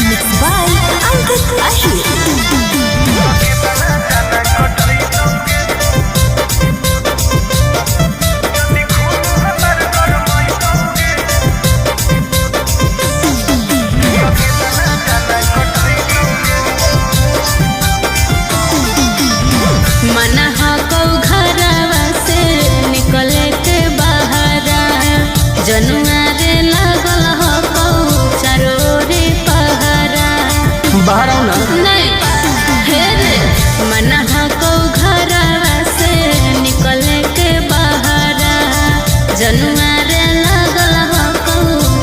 Mixed by Ankit Ashir. मना हको घरवा से निकले के बहरा जनुआ रे लागल हको चरोरे पहरा बाहर आओ ना। नहीं हे रे मना हको घरवा से निकले के बहरा जनुआ रे लागल हको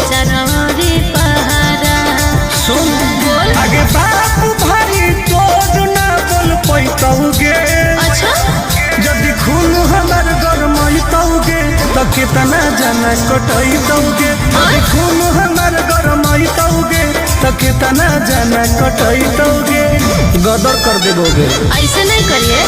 चरोरे पहरा सुन बोल आगे बाप भाई तोड़ ना बोल पैतौगे। अच्छा यदि खून हमर गरमैतौगे तो कितना जना कटैतौगे। यदि खून हमर गरमैतौगे तो कितना जना कटैतौगे। गदर कर देबोगे। ऐसे नहीं करिए।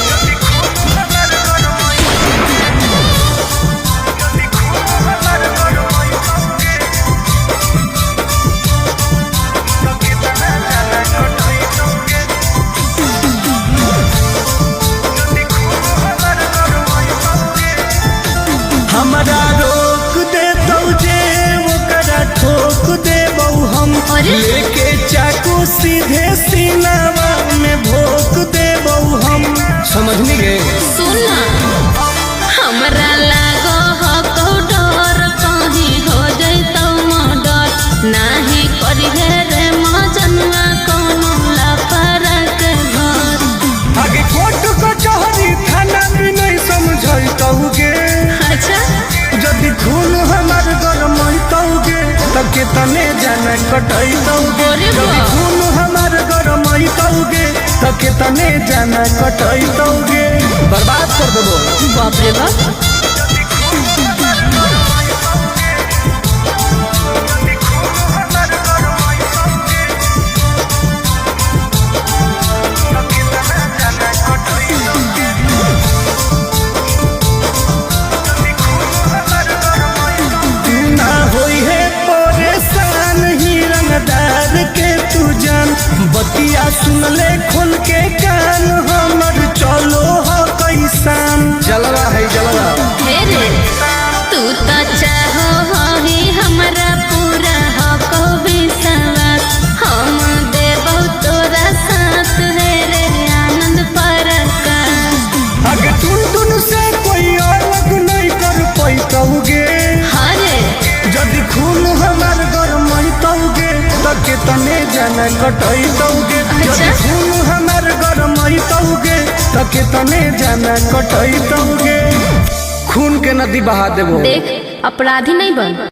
हमरा रोक दे जे ओकरा ठोक देबौ हम। अरे? लेके चाकू सीधे सीनावा में भोक देबौ हम। समझनी गे? सुन ना हमरा लागो हको डर कहीं हो जैतौ मर्डर नाही करिहे रे मजनुआ कोनो लापरा के घर। आगे कोर्ट कचहरी थाना भी नहीं समझैतौगे। अच्छा यदि खून हमार गरमैतौगे तो कितने जना कटैतौगे। अरे यदि वाह। खून हमार गरमैतौगे तो कितने जना कटैतौगे। बर्बाद कर देबो। बाप रे बाप। ना होई है परेशान ही रंगदार के तू जान। बतिया सुन ले खोल के कान हमर चलो हो कैसान। जलवा है जलवा। हे रे तू तो चाहो ही हमरा पूरा हको विश्वास हम देबौ तोरा साथ हे रे आनंद परकाश। आगे टुन से कोई अलग नहीं कर पैतौगे। हरे यदि खून हमार गरमैतौगे तो कितने जना कटैतौगे। यदि खून हमार गरमैतौगे तो कितने जना कटैतौगे। खून के नदी बहा देबो। देख अपराधी नहीं बन।